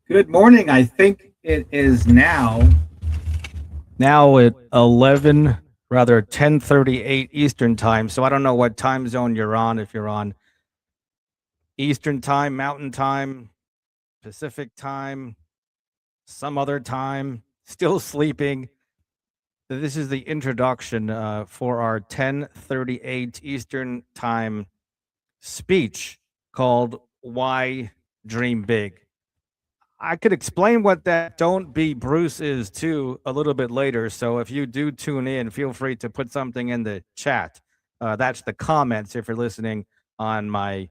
Good morning. I think it is now at 11, rather 10:38 Eastern time. So I don't know what time zone you're on, if you're on Eastern time, Mountain time, Pacific time, some other time, still sleeping. This is the introduction for our 10:38 Eastern time speech called Why Dream Big. I could explain what that "Don't Be Bruce" is too a little bit later. So if you do tune in, feel free to put something in the chat. That's the comments if you're listening on my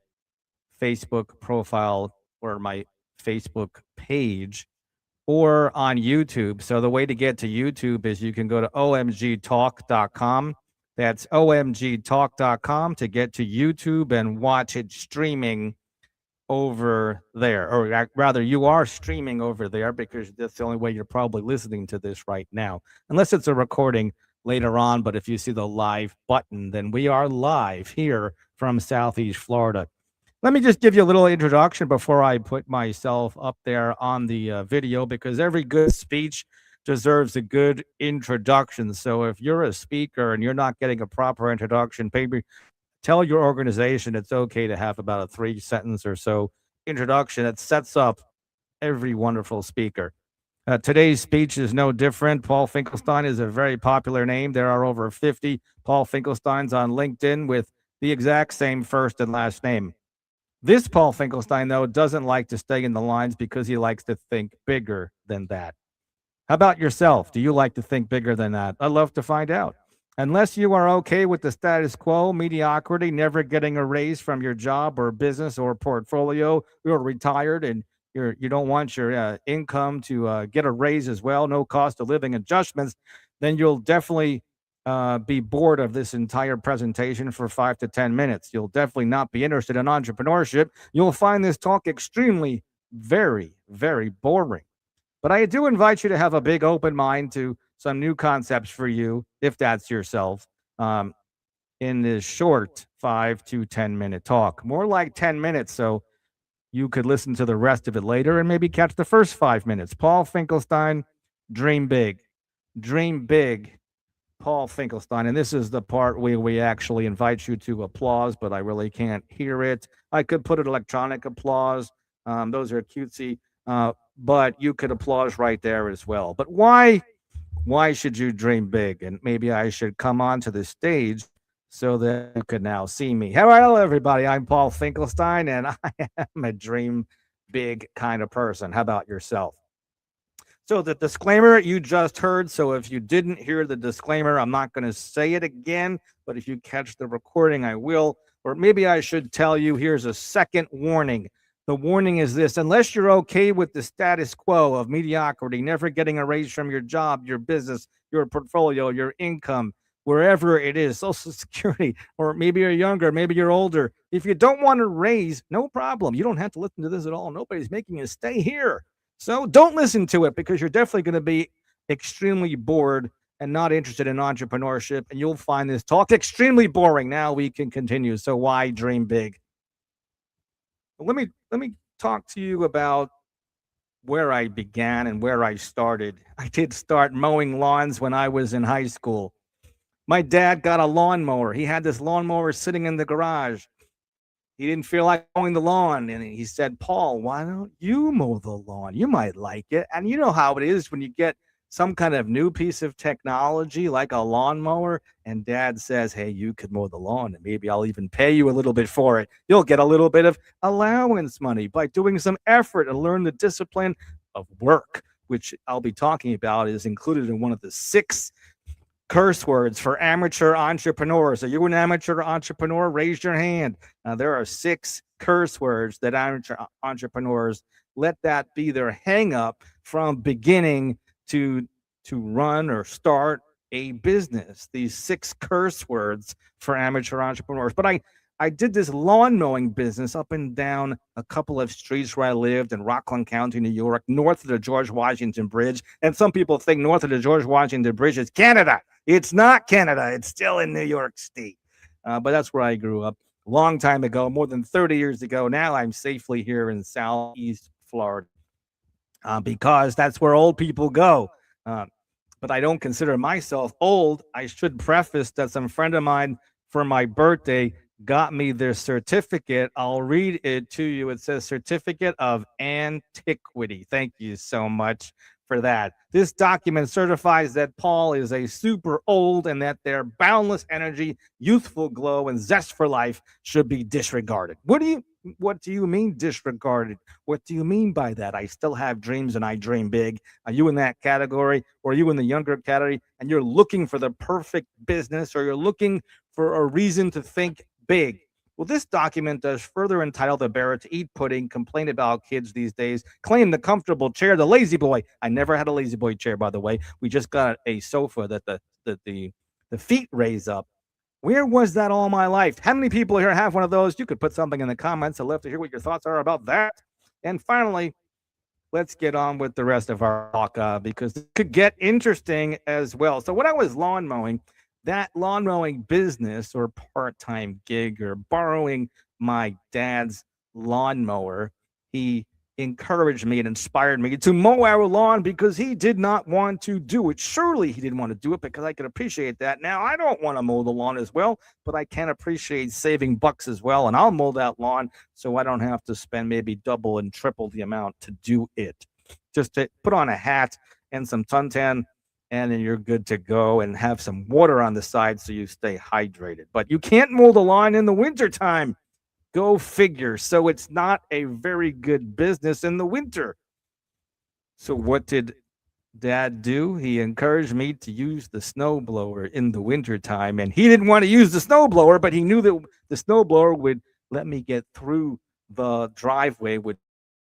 Facebook profile or my Facebook page or on YouTube. So the way to get to YouTube is you can go to omgtalk.com. That's omgtalk.com to get to YouTube and watch it streaming over there, or rather, you are streaming over there because that's the only way you're probably listening to this right now, unless it's a recording later on. But if you see the live button, then we are live here from Southeast Florida. Let me just give you a little introduction before I put myself up there on the video, because every good speech deserves a good introduction. So if you're a speaker and you're not getting a proper introduction, maybe tell your organization it's okay to have about a 3 sentence or so introduction that sets up every wonderful speaker. Today's speech is no different. Paul Finkelstein is a very popular name. There are over 50 Paul Finkelsteins on LinkedIn with the exact same first and last name. This Paul Finkelstein, though, doesn't like to stay in the lines because he likes to think bigger than that. How about yourself? Do you like to think bigger than that? I'd love to find out. Unless you are okay with the status quo, mediocrity, never getting a raise from your job or business or portfolio, you're retired and you don't want your income to get a raise as well, no cost of living adjustments, then you'll definitely be bored of this entire presentation for 5 to 10 minutes. You'll definitely not be interested in entrepreneurship. You'll find this talk extremely, very, very boring. But I do invite you to have a big open mind to some new concepts for you, if that's yourself, um, in this short 5 to 10 minute talk. More like 10 minutes, so you could listen to the rest of it later and maybe catch the first 5 minutes. Paul Finkelstein, dream big. Dream big, Paul Finkelstein. And this is the part where we actually invite you to applause, but I really can't hear it. I could put an electronic applause. Those are cutesy, but you could applause right there as well. But why should you dream big? And maybe I should come onto the stage so that you can now see me. Hello, everybody. I'm Paul Finkelstein, and I am a dream big kind of person. How about yourself? So the disclaimer you just heard. So if you didn't hear the disclaimer, I'm not going to say it again. But if you catch the recording, I will. Or maybe I should tell you here's a second warning. The warning is this: unless you're okay with the status quo of mediocrity, never getting a raise from your job, your business, your portfolio, your income, wherever it is, Social Security, or maybe you're younger, maybe you're older. If you don't want to raise, no problem. You don't have to listen to this at all. Nobody's making you stay here. So don't listen to it because you're definitely going to be extremely bored and not interested in entrepreneurship. And you'll find this talk extremely boring. Now we can continue. So why dream big? Let me talk to you about where I began and where I started. I did start mowing lawns when I was in high school. My dad got a lawnmower. He had this lawnmower sitting in the garage. He didn't feel like mowing the lawn. And he said, Paul, why don't you mow the lawn? You might like it. And you know how it is when you get some kind of new piece of technology like a lawnmower, and dad says, hey, you could mow the lawn and maybe I'll even pay you a little bit for it. You'll get a little bit of allowance money by doing some effort and learn the discipline of work, which I'll be talking about is included in one of the 6 curse words for amateur entrepreneurs. Are you an amateur entrepreneur? Raise your hand. There are 6 curse words that amateur entrepreneurs let that be their hang up from beginning to run or start a business. These 6 curse words for amateur entrepreneurs. But I did this lawn mowing business up and down a couple of streets where I lived in Rockland County, New York, north of the George Washington Bridge. And some people think north of the George Washington Bridge is Canada. It's not Canada. It's still in New York State. But that's where I grew up a long time ago, more than 30 years ago. Now I'm safely here in Southeast Florida. because that's where old people go. Uh, but I don't consider myself old. I should preface that some friend of mine for my birthday got me their certificate. I'll read it to you. It says Certificate of Antiquity. Thank you so much for that. This document certifies that Paul is a super old and that their boundless energy, youthful glow, and zest for life should be disregarded. What do you mean disregarded? What do you mean by that? I still have dreams and I dream big. Are you in that category, or are you in the younger category and you're looking for the perfect business, or you're looking for a reason to think big? Well, this document does further entitle the bearer to eat pudding, complain about kids these days, claim the comfortable chair, the lazy boy. I never had a lazy boy chair, by the way. We just got a sofa that the feet raise up. Where was that all my life? How many people here have one of those? You could put something in the comments. I'd love to hear what your thoughts are about that. And finally, let's get on with the rest of our talk because it could get interesting as well. So when I was lawn mowing, that lawn mowing business or part-time gig or borrowing my dad's lawnmower, he encouraged me and inspired me to mow our lawn because he did not want to do it. Surely he didn't want to do it because I could appreciate that. Now, I don't want to mow the lawn as well, but I can appreciate saving bucks as well. And I'll mow that lawn so I don't have to spend maybe double and triple the amount to do it. Just to put on a hat and some suntan, and then you're good to go, and have some water on the side so you stay hydrated. But you can't mow the lawn in the wintertime. Go figure. So it's not a very good business in the winter. So what did Dad do? He encouraged me to use the snowblower in the wintertime. And he didn't want to use the snowblower, but he knew that the snowblower would let me get through the driveway, would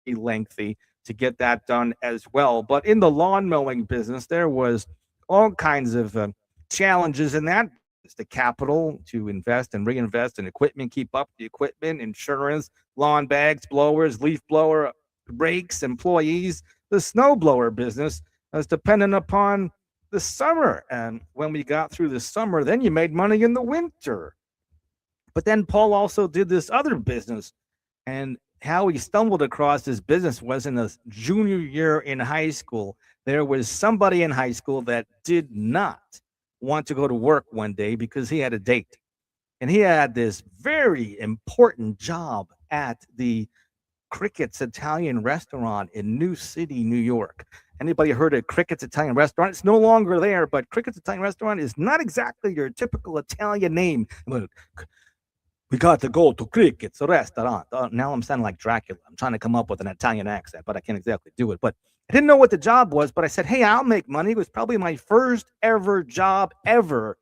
be lengthy to get that done as well. But in the lawn mowing business, there was all kinds of challenges in that. It's the capital to invest and reinvest in equipment, keep up the equipment, insurance, lawn bags, blowers, leaf blower, rakes, employees. The snowblower business is dependent upon the summer. And when we got through the summer, then you made money in the winter. But then Paul also did this other business, and how he stumbled across this business was in his junior year in high school. There was somebody in high school that did not want to go to work one day because he had a date. And he had this very important job at the Cricket's Italian restaurant in New City, New York. Anybody heard of Cricket's Italian restaurant? It's no longer there, but Cricket's Italian restaurant is not exactly your typical Italian name. We got to go to Cricket's restaurant. Now I'm sounding like Dracula. I'm trying to come up with an Italian accent, but I can't exactly do it. But I didn't know what the job was, but I said, hey, I'll make money. It was probably my first ever job ever,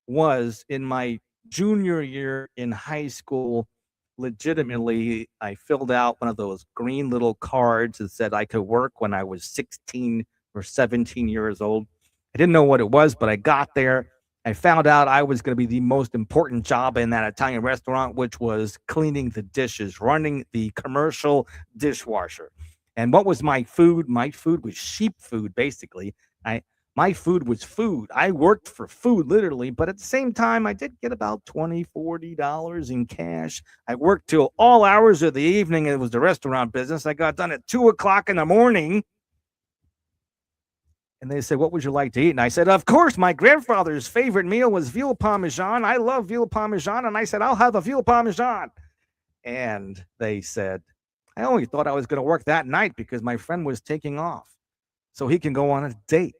was in my junior year in high school. Legitimately, I filled out one of those green little cards that said I could work when I was 16 or 17 years old. I didn't know what it was, but I got there. I found out I was going to be the most important job in that Italian restaurant, which was cleaning the dishes, running the commercial dishwasher. And what was my food? My food was sheep food, basically. My food was food. I worked for food, literally, but at the same time, I did get about $20, $40 in cash. I worked till all hours of the evening. It was the restaurant business. I got done at 2 o'clock in the morning. And they said, what would you like to eat? And I said, of course, my grandfather's favorite meal was veal parmesan. I love veal parmesan. And I said, I'll have a veal parmesan. And they said, I only thought I was going to work that night because my friend was taking off so he can go on a date.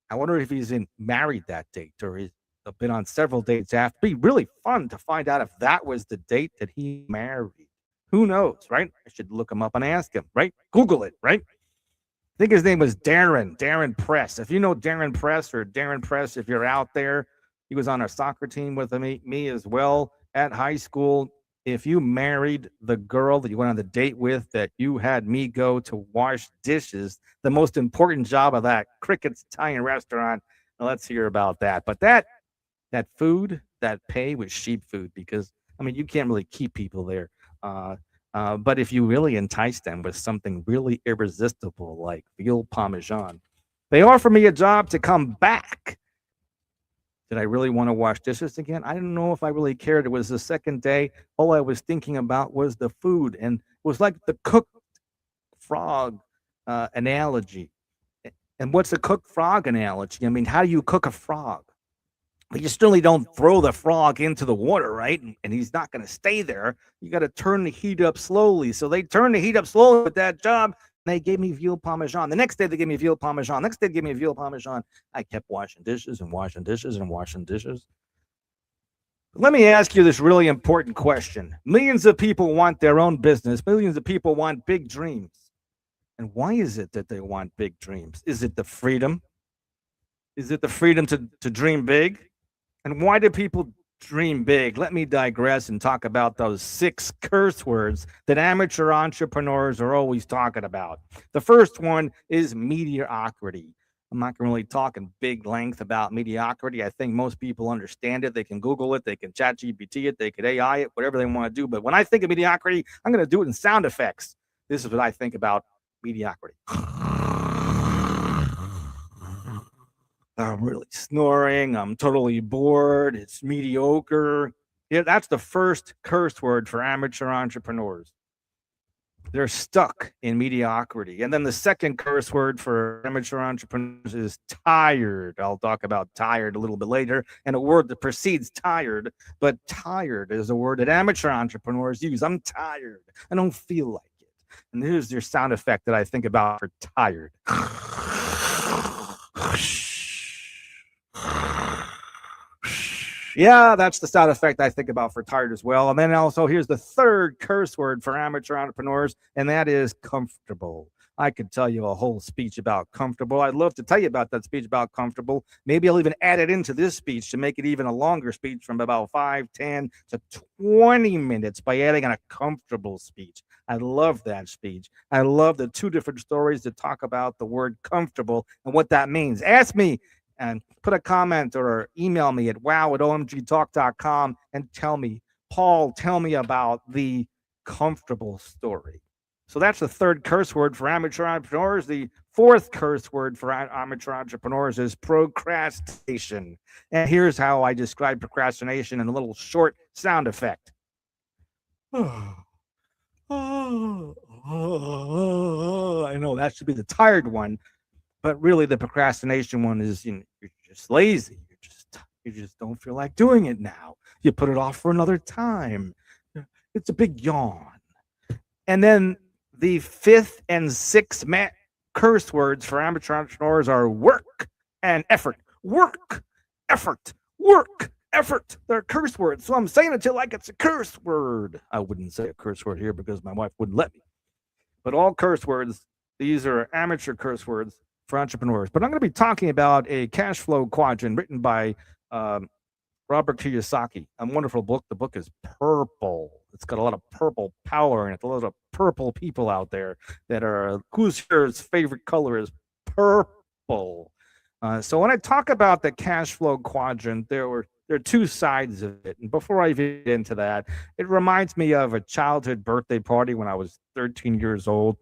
I wonder if he's married that date, or he's been on several dates after. It'd be really fun to find out if that was the date that he married. Who knows, right? I should look him up and ask him, right? Google it, right? I think his name was Darren Press. If you know Darren Press, or Darren Press, if you're out there, he was on our soccer team with me as well at high school. If you married the girl that you went on the date with, that you had me go to wash dishes, the most important job of that Cricket's Italian restaurant, let's hear about that. But that food, that pay was sheep food, because, I mean, you can't really keep people there. But if you really entice them with something really irresistible like veal parmesan, they offered me a job to come back. Did I really want to wash dishes again? I didn't know if I really cared. It was the second day. All I was thinking about was the food, and it was like the cooked frog analogy. And what's a cook frog analogy? I mean, how do you cook a frog? But you certainly don't throw the frog into the water, right? And he's not going to stay there. You got to turn the heat up slowly. So they turned the heat up slowly with that job. And they gave me veal parmesan. The next day they gave me veal parmesan. Next day they gave me veal parmesan. I kept washing dishes and washing dishes and washing dishes. Let me ask you this really important question. Millions of people want their own business. Millions of people want big dreams. And why is it that they want big dreams? Is it the freedom? Is it the freedom to dream big? And why do people dream big? Let me digress and talk about those 6 curse words that amateur entrepreneurs are always talking about. The first one is mediocrity. I'm not really talking big length about mediocrity. I think most people understand it. They can Google it, they can chat GPT it, they can AI it, whatever they want to do. But when I think of mediocrity, I'm going to do it in sound effects. This is what I think about mediocrity. I'm really snoring. I'm totally bored. It's mediocre. Yeah, that's the first curse word for amateur entrepreneurs. They're stuck in mediocrity. And then the second curse word for amateur entrepreneurs is tired. I'll talk about tired a little bit later, and a word that precedes tired, but tired is a word that amateur entrepreneurs use. I'm tired. I don't feel like it. And here's your sound effect that I think about for tired. Yeah, that's the sound effect I think about for tired as well. And then also, here's the third curse word for amateur entrepreneurs, and that is comfortable. I could tell you a whole speech about comfortable. I'd love to tell you about that speech about comfortable. Maybe I'll even add it into this speech to make it even a longer speech from about 5, 10 to 20 minutes by adding in a comfortable speech. I love that speech. I love the 2 different stories that talk about the word comfortable and what that means. Ask me and put a comment or email me at wow@omgtalk.com and tell me, Paul, tell me about the comfortable story. So that's the third curse word for amateur entrepreneurs. The fourth curse word for amateur entrepreneurs is procrastination. And here's how I describe procrastination in a little short sound effect. I know that should be the tired one. But really, the procrastination one is, you're just lazy. You just don't feel like doing it now. You put it off for another time. It's a big yawn. And then the 5th and 6th curse words for amateur entrepreneurs are work and effort. Work, effort, work, effort. They're curse words. So I'm saying it like it's a curse word. I wouldn't say a curse word here because my wife wouldn't let me. But all curse words, these are amateur curse words for entrepreneurs. But I'm going to be talking about a cash flow quadrant written by Robert Kiyosaki. A wonderful book. The book is purple. It's got a lot of purple power in it. A lot of purple people out there that are, who's here's favorite color is purple. So when I talk about the cash flow quadrant, there are 2 sides of it. And before I get into that, it reminds me of a childhood birthday party when I was 13 years old.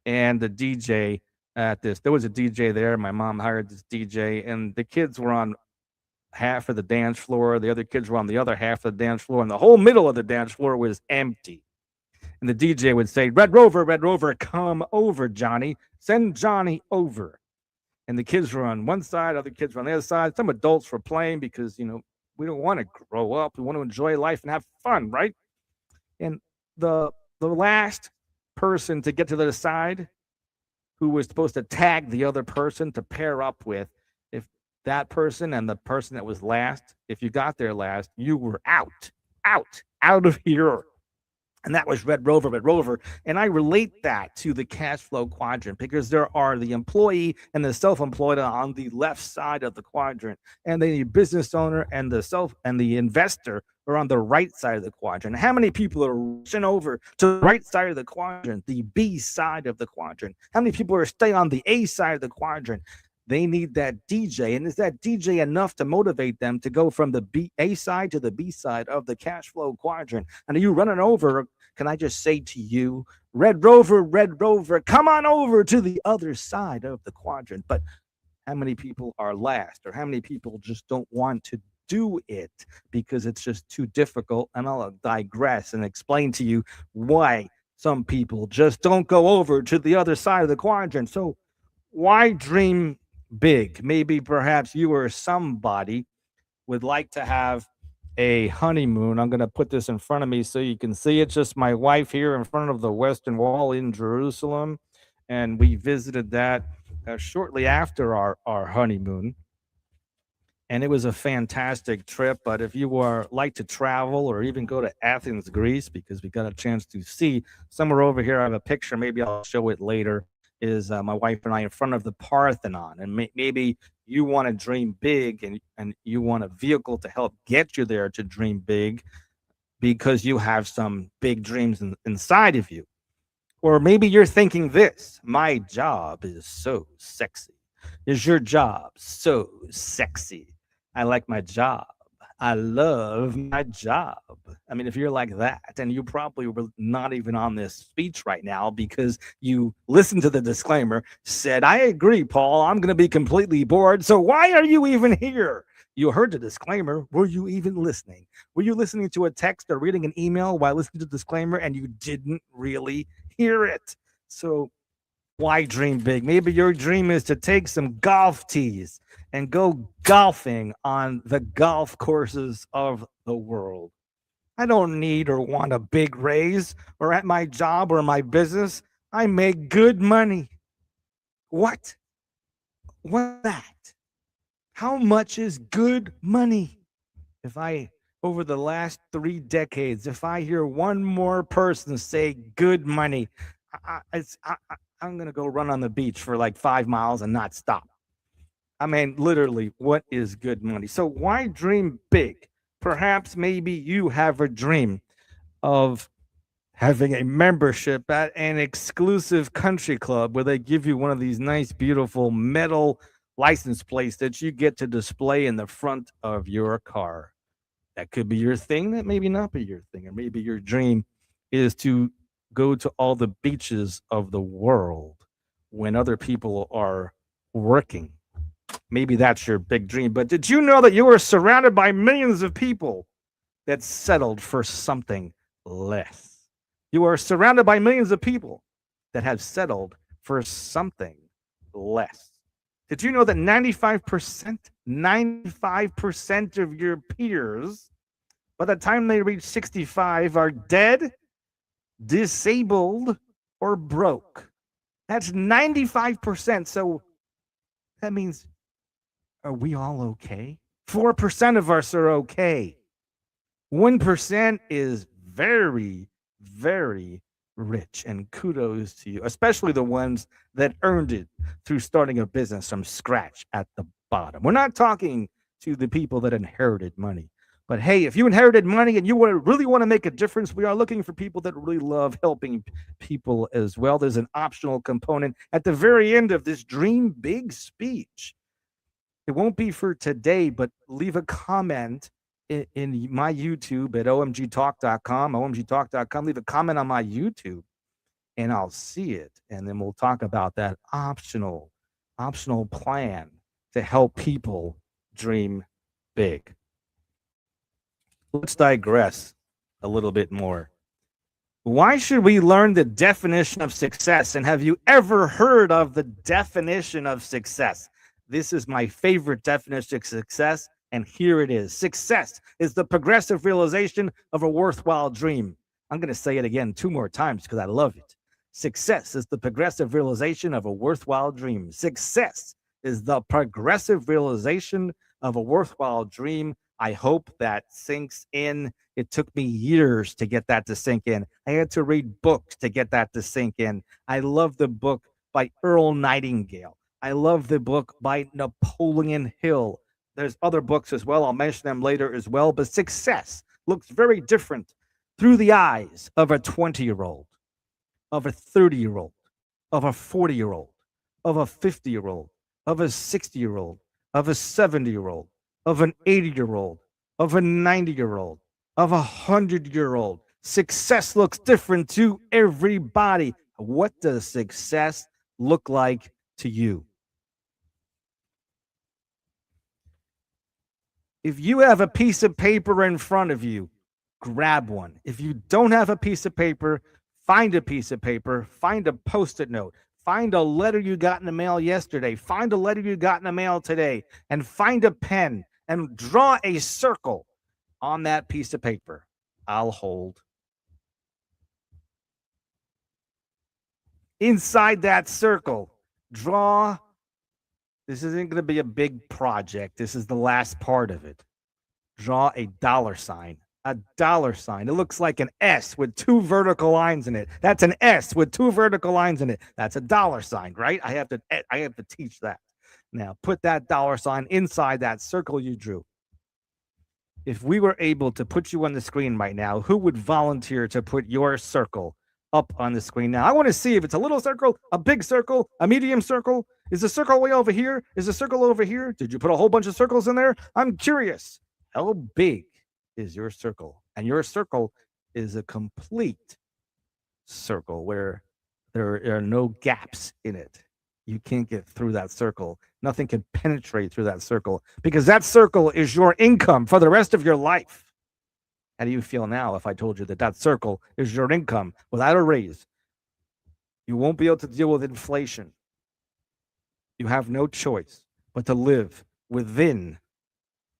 And the DJ there was a DJ there. My mom hired this DJ, and the kids were on half of the dance floor. The other kids were on the other half of the dance floor, and the whole middle of the dance floor was empty. And the DJ would say, Red Rover, come over, Johnny. Send Johnny over. And the kids were on one side, other kids were on the other side. Some adults were playing because, we don't want to grow up. We want to enjoy life and have fun, right? And the last person to get to the other side, who was supposed to tag the other person to pair up with, if that person and the person that was last, if you got there last, you were out of here. And that was Red Rover. And I relate that to the cash flow quadrant because there are the employee and the self-employed on the left side of the quadrant, and the business owner and the investor are on the right side of the quadrant. How many people are rushing over to the right side of the quadrant, the B side of the quadrant? How many people are staying on the A side of the quadrant? They need that DJ. And is that DJ enough to motivate them to go from the A side to the B side of the cash flow quadrant? And are you running over? Can I just say to you, Red Rover, come on over to the other side of the quadrant? But how many people are last, or how many people just don't want to do it because it's just too difficult? And I'll digress and explain to you why Some people just don't go over to the other side of the quadrant. So why dream big? Maybe perhaps you or somebody would like to have a honeymoon. I'm going to put this in front of me so you can see it. Just my wife here in front of the Western Wall in Jerusalem. And we visited that shortly after our honeymoon. And it was a fantastic trip. But if you are like to travel or even go to Athens, Greece, because we got a chance to see somewhere over here, I have a picture. Maybe I'll show it later. Is my wife and I in front of the Parthenon, and maybe you want to dream big, and you want a vehicle to help get you there to dream big, because you have some big dreams inside of you. Or maybe you're thinking this: my job is so sexy. Is your job so sexy? I like my job. I love my job. I mean, if you're like that, and you probably were not even on this speech right now because you listened to the disclaimer, said, I agree, Paul, I'm going to be completely bored. So why are you even here? You heard the disclaimer. Were you even listening? Were you listening to a text or reading an email while listening to the disclaimer and you didn't really hear it? So why dream big? Maybe your dream is to take some golf tees and go golfing on the golf courses of the world. I don't need or want a big raise, or at my job or my business, I make good money. What? What's that? How much is good money? If I, over the last 3 decades, if I hear one more person say good money, I'm going to go run on the beach for like 5 miles and not stop. I mean, literally, what is good money? So why dream big? Perhaps maybe you have a dream of having a membership at an exclusive country club where they give you one of these nice, beautiful metal license plates that you get to display in the front of your car. That could be your thing. That maybe not be your thing. Or maybe your dream is to go to all the beaches of the world when other people are working. Maybe that's your big dream. But did you know that you are surrounded by millions of people that settled for something less? You are surrounded by millions of people that have settled for something less. Did you know that 95% of your peers, by the time they reach 65, are dead, disabled, or broke? That's 95%. So that means, are we all okay? 4% of us are okay. 1% is very, very rich, and kudos to you, especially the ones that earned it through starting a business from scratch at the bottom. We're not talking to the people that inherited money. But hey, if you inherited money and you really want to make a difference, we are looking for people that really love helping people as well. There's an optional component at the very end of this Dream Big speech. It won't be for today, but leave a comment in my YouTube at omgtalk.com. Leave a comment on my YouTube and I'll see it. And then we'll talk about that optional plan to help people dream big. Let's digress a little bit more. Why should we learn the definition of success? And have you ever heard of the definition of success? This is my favorite definition of success, and here it is. Success is the progressive realization of a worthwhile dream. I'm going to say it again 2 more times because I love it. Success is the progressive realization of a worthwhile dream. Success is the progressive realization of a worthwhile dream. I hope that sinks in. It took me years to get that to sink in. I had to read books to get that to sink in. I love the book by Earl Nightingale. I love the book by Napoleon Hill. There's other books as well. I'll mention them later as well. But success looks very different through the eyes of a 20-year-old, of a 30-year-old, of a 40-year-old, of a 50-year-old, of a 60-year-old, of a 70-year-old, of an 80-year-old, of a 90-year-old, of a 100-year-old. Success looks different to everybody. What does success look like to you? If you have a piece of paper in front of you, grab one. If you don't have a piece of paper, Find a piece of paper, find a Post-it note, find a letter you got in the mail yesterday, find a letter you got in the mail today, and find a pen and draw a circle on that piece of paper. I'll hold. Inside that circle, draw. This isn't going to be a big project. This is the last part of it. Draw a dollar sign. A dollar sign. It looks like an S with two vertical lines in it. That's an S with two vertical lines in it. That's a dollar sign, right? I have to teach that. Now, put that dollar sign inside that circle you drew. If we were able to put you on the screen right now, who would volunteer to put your circle up on the screen now? I want to see if it's a little circle, a big circle, a medium circle. Is the circle way over here? Is the circle over here? Did you put a whole bunch of circles in there? I'm curious. How big is your circle? And your circle is a complete circle where there are no gaps in it. You can't get through that circle. Nothing can penetrate through that circle because that circle is your income for the rest of your life. How do you feel now if I told you that that circle is your income without a raise? You won't be able to deal with inflation. You have no choice but to live within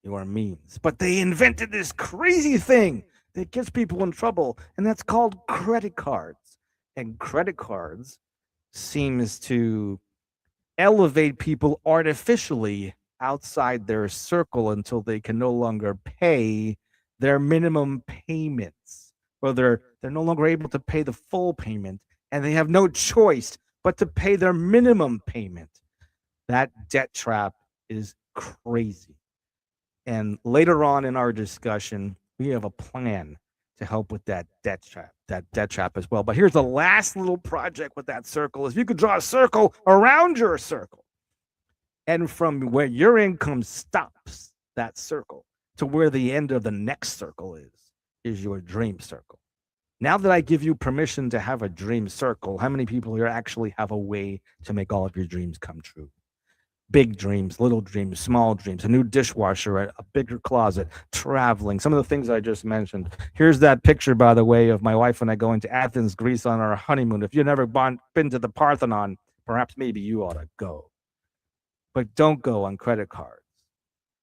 your means. But they invented this crazy thing that gets people in trouble, and that's called credit cards. And credit cards seems to elevate people artificially outside their circle until they can no longer pay their minimum payments, or they're no longer able to pay the full payment, and they have no choice but to pay their minimum payment. That debt trap is crazy. And later on in our discussion, we have a plan to help with that debt trap as well. But here's the last little project with that circle is you could draw a circle around your circle. And from where your income stops, that circle, to where the end of the next circle is your dream circle. Now that I give you permission to have a dream circle, how many people here actually have a way to make all of your dreams come true? Big dreams, little dreams, small dreams, a new dishwasher, a bigger closet, traveling, some of the things I just mentioned. Here's that picture, by the way, of my wife and I going to Athens, Greece on our honeymoon. If you've never been to the Parthenon, perhaps maybe you ought to go. But don't go on credit cards.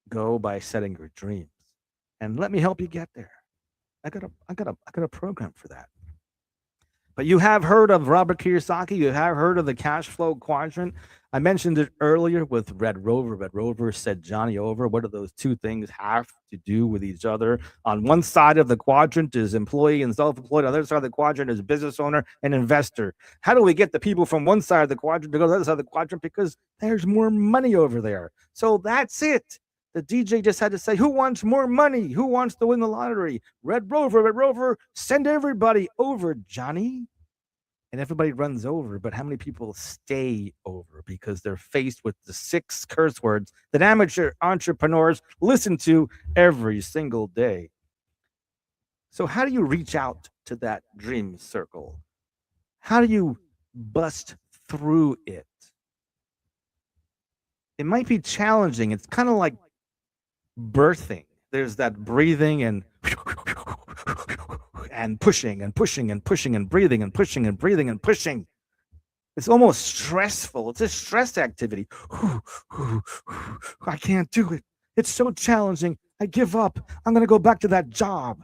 Go by setting your dreams. And let me help you get there. I got a program for that. But you have heard of Robert Kiyosaki. You have heard of the cash flow quadrant. I mentioned it earlier with Red Rover. Red Rover said Johnny over. What do those two things have to do with each other? On one side of the quadrant is employee and self-employed. On the other side of the quadrant is business owner and investor. How do we get the people from one side of the quadrant to go to the other side of the quadrant? Because there's more money over there. So that's it. The DJ just had to say, who wants more money? Who wants to win the lottery? Red Rover, send everybody over, Johnny. And everybody runs over, but how many people stay over because they're faced with the 6 curse words that amateur entrepreneurs listen to every single day? So how do you reach out to that dream circle? How do you bust through it? It might be challenging. It's kind of like birthing. There's that breathing and pushing and pushing and pushing and breathing and pushing and breathing and pushing. It's almost stressful. It's a stress activity. I can't do it. It's so challenging. I give up. I'm going to go back to that job.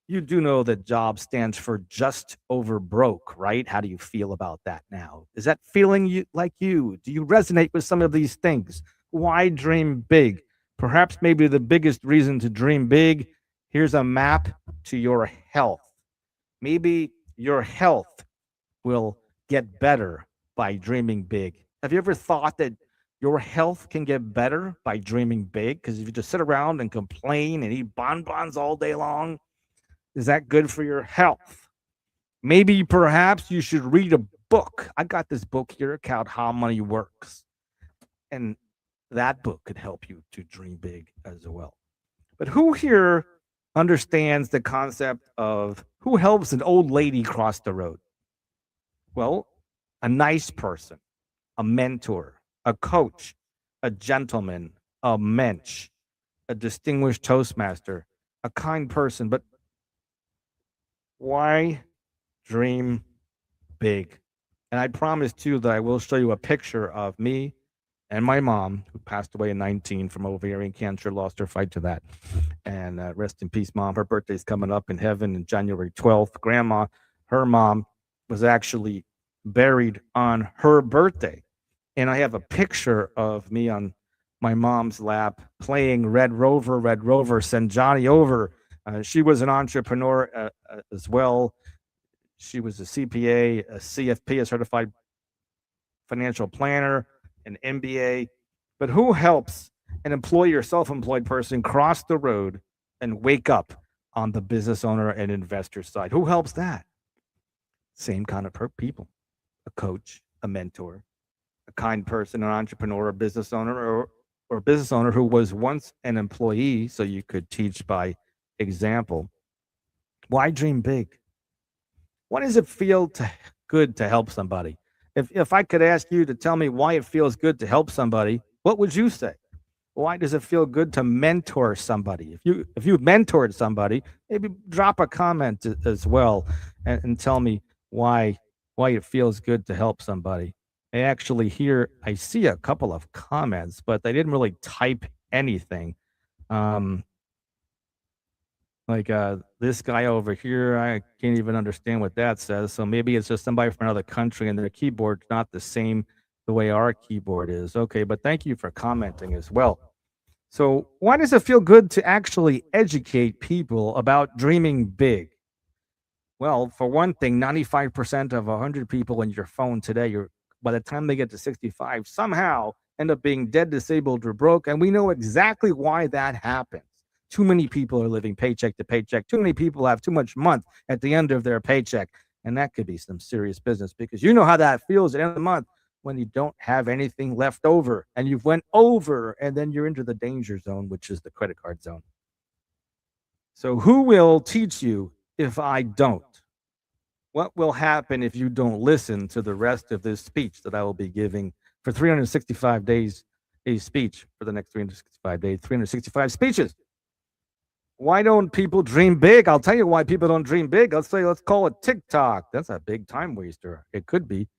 You do know that job stands for just over broke, right? How do you feel about that now? Is that feeling like you? Do you resonate with some of these things? Why dream big? Perhaps maybe the biggest reason to dream big. Here's a map to your health. Maybe your health will get better by dreaming big. Have you ever thought that your health can get better by dreaming big? Because if you just sit around and complain and eat bonbons all day long, is that good for your health? Maybe perhaps you should read a book. I got this book here called How Money Works. And that book could help you to dream big as well. But who here understands the concept of who helps an old lady cross the road? Well, a nice person, a mentor, a coach, a gentleman, a mensch, a distinguished Toastmaster, a kind person. But why Dream big. And I promise too that I will show you a picture of me and my mom, who passed away in 19 from ovarian cancer, lost her fight to that. And rest in peace, Mom. Her birthday's coming up in heaven in January 12th. Grandma, her mom, was actually buried on her birthday. And I have a picture of me on my mom's lap playing Red Rover, send Johnny over. She was an entrepreneur as well. She was a CPA, a CFP, a certified financial planner, an MBA. But who helps an employee or self-employed person cross the road and wake up on the business owner and investor side? Who helps that? Same kind of people: a coach, a mentor, a kind person, an entrepreneur, a business owner, or a business owner who was once an employee, so you could teach by example. Why dream big? Why does it feel good to help somebody? If I could ask you to tell me why it feels good to help somebody, what would you say? Why does it feel good to mentor somebody? If you mentored somebody, maybe drop a comment as well and tell me why it feels good to help somebody. I see a couple of comments, but they didn't really type anything. Um, this guy over here, I can't even understand what that says. So maybe it's just somebody from another country and their keyboard's not the same the way our keyboard is. Okay, but thank you for commenting as well. So why does it feel good to actually educate people about dreaming big? Well, for one thing, 95% of 100 people in your phone today, by the time they get to 65, somehow end up being dead, disabled, or broke. And we know exactly why that happens. Too many people are living paycheck to paycheck. Too many people have too much month at the end of their paycheck. And that could be some serious business, because you know how that feels at the end of the month when you don't have anything left over and you've went over, and then you're into the danger zone, which is the credit card zone. So who will teach you if I don't? What will happen if you don't listen to the rest of this speech that I will be giving for 365 days, a speech for the next 365 days, 365 speeches? Why don't people dream big? I'll tell you why people don't dream big. Let's call it TikTok. That's a big time waster. It could be.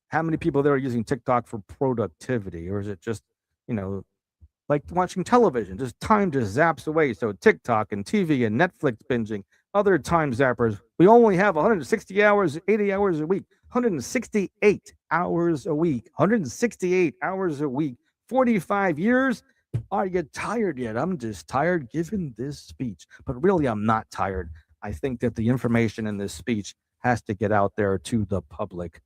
How many people there are using TikTok for productivity? Or is it just, like watching television, just time just zaps away? So TikTok and TV and Netflix binging, other time zappers. We only have 160 hours, 80 hours a week, 168 hours a week, 168 hours a week, 45 years. Are you tired yet? I'm just tired giving this speech. But really, I'm not tired. I think that the information in this speech has to get out there to the public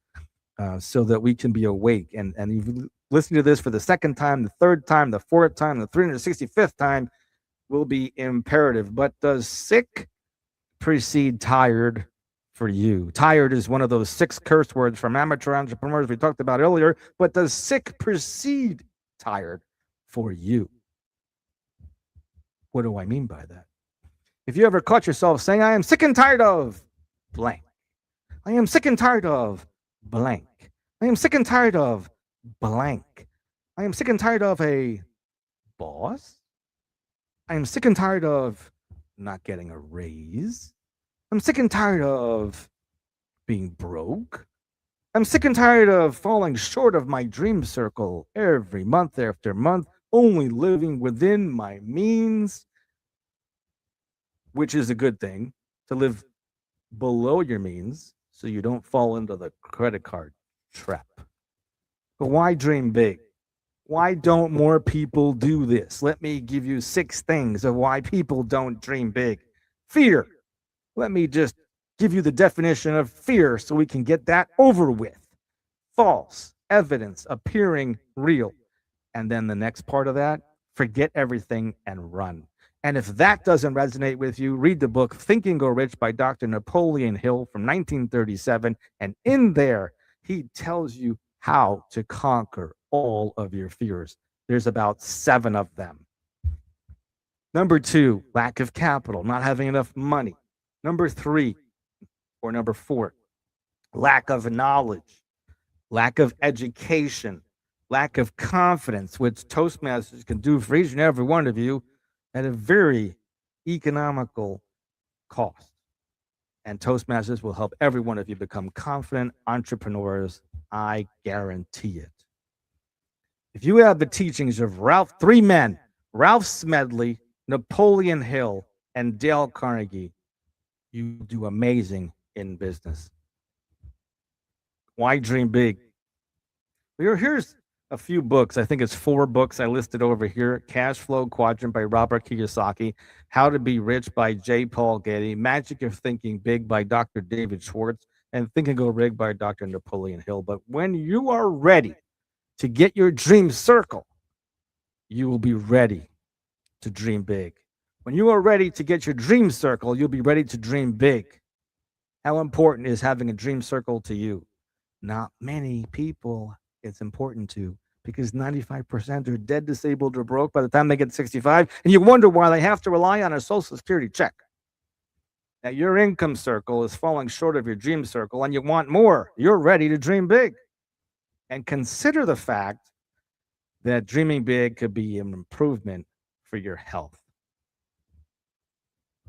so that we can be awake. And even listening to this for the second time, the third time, the fourth time, the 365th time will be imperative. But does sick precede tired for you? Tired is one of those 6 curse words from amateur entrepreneurs we talked about earlier. But does sick precede tired for you? What do I mean by that? If you ever caught yourself saying, I am sick and tired of blank. I am sick and tired of blank. I am sick and tired of blank. I am sick and tired of a boss. I am sick and tired of not getting a raise. I'm sick and tired of being broke. I'm sick and tired of falling short of my dream circle every month after month, only living within my means, which is a good thing, to live below your means so you don't fall into the credit card trap. But why dream big? Why don't more people do this? Let me give you 6 things of why people don't dream big. Fear. Let me just give you the definition of fear so we can get that over with. False evidence appearing real. And then the next part of that, forget everything and run. And if that doesn't resonate with you, read the book Think and Grow Rich by Dr. Napoleon Hill from 1937. And in there, he tells you how to conquer all of your fears. There's about 7 of them. Number 2, lack of capital, not having enough money. Number 3, or number 4, lack of knowledge, lack of education, lack of confidence, which Toastmasters can do for each and every one of you at a very economical cost. And Toastmasters will help every one of you become confident entrepreneurs. I guarantee it. If you have the teachings of three men, Ralph Smedley, Napoleon Hill, and Dale Carnegie, you do amazing in business. Why dream big? Here's a few books. I think it's 4 books I listed over here. Cash Flow Quadrant by Robert Kiyosaki, How to Be Rich by J. Paul Getty, Magic of Thinking Big by Dr. David Schwartz, and Think and Go Big by Dr. Napoleon Hill. But when you are ready to get your dream circle, you will be ready to dream big. When you are ready to get your dream circle, you'll be ready to dream big. How important is having a dream circle to you? Not many people it's important to, because 95% are dead, disabled, or broke by the time they get 65, and you wonder why they have to rely on a Social Security check. Now, your income circle is falling short of your dream circle, and you want more. You're ready to dream big. And consider the fact that dreaming big could be an improvement for your health.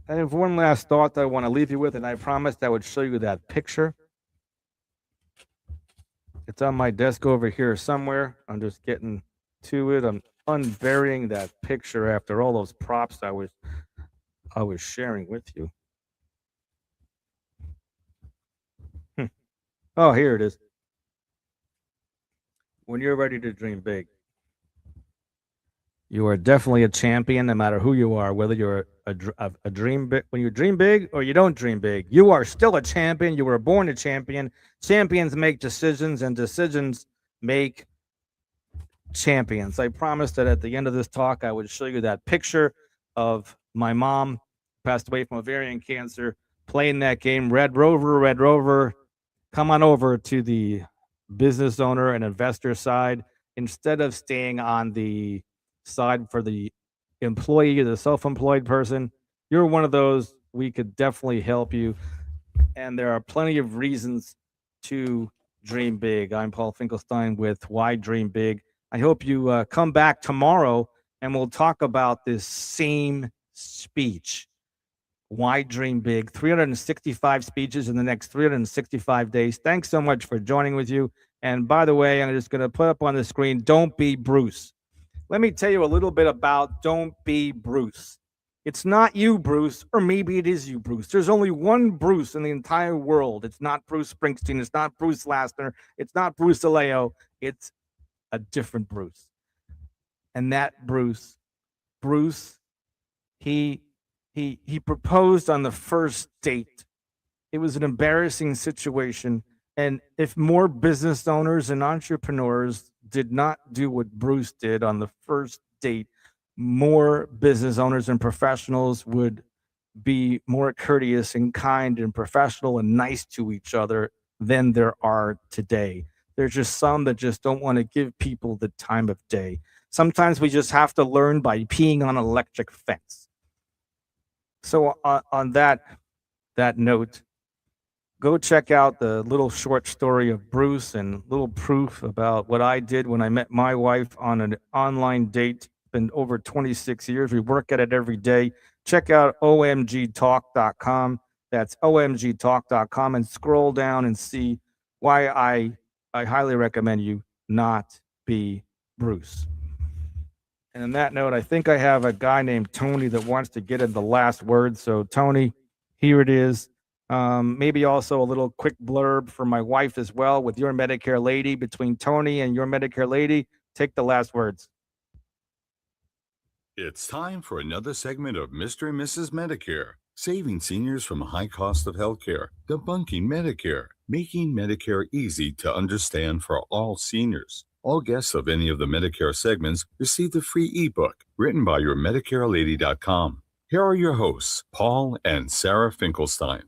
I have one last thought that I want to leave you with, and I promised I would show you that picture. It's on my desk over here somewhere. I'm just getting to it. I'm unburying that picture after all those props I was sharing with you. Oh, here it is. When you're ready to dream big, you are definitely a champion, no matter who you are, whether you're a dream big, when you dream big or you don't dream big, you are still a champion. You were born a champion. Champions make decisions, and decisions make champions. I promised that at the end of this talk, I would show you that picture of my mom, passed away from ovarian cancer, playing that game, Red Rover, Red Rover. Come on over to the business owner and investor side instead of staying on the side for the employee, the self-employed person. You're one of those. We could definitely help you, and there are plenty of reasons to dream big. I'm Paul Finkelstein with Why Dream Big. I hope you come back tomorrow and we'll talk about this same speech. Why Dream Big? 365 speeches in the next 365 days. Thanks so much for joining with you. And by the way, I'm just going to put up on the screen, Don't Be Bruce. Let me tell you a little bit about Don't Be Bruce. It's not you, Bruce, or maybe it is you, Bruce. There's only one Bruce in the entire world. It's not Bruce Springsteen. It's not Bruce Lasseter. It's not Bruce Aleo. It's a different Bruce. And that Bruce, he proposed on the first date. It was an embarrassing situation. And if more business owners and entrepreneurs did not do what Bruce did on the first date, more business owners and professionals would be more courteous and kind and professional and nice to each other than there are today. There's just some that just don't want to give people the time of day. Sometimes we just have to learn by peeing on an electric fence. So on that note, go check out the little short story of Bruce and little proof about what I did when I met my wife on an online date. It's been over 26 years. We work at it every day. Check out omgtalk.com. That's omgtalk.com, and scroll down and see why I highly recommend you not be Bruce. And on that note, I think I have a guy named Tony that wants to get in the last word. So Tony, here it is. Maybe also a little quick blurb for my wife as well with Your Medicare Lady. Between Tony and Your Medicare Lady, take the last words. It's time for another segment of Mr. and Mrs. Medicare, saving seniors from a high cost of healthcare, debunking Medicare, making Medicare easy to understand for all seniors. All guests of any of the Medicare segments receive a free ebook written by YourMedicareLady.com. Here are your hosts, Paul and Sarah Finkelstein.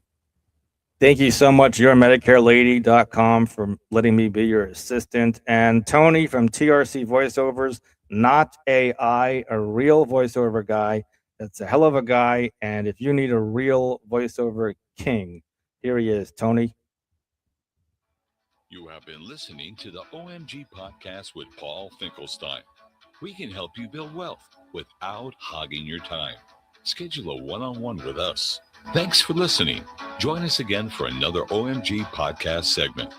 Thank you so much, YourMedicareLady.com, for letting me be your assistant. And Tony from TRC Voiceovers, not AI, a real voiceover guy. That's a hell of a guy. And if you need a real voiceover king, here he is, Tony. You have been listening to the OMG Podcast with Paul Finkelstein. We can help you build wealth without hogging your time. Schedule a one-on-one with us. Thanks for listening. Join us again for another OMG podcast segment.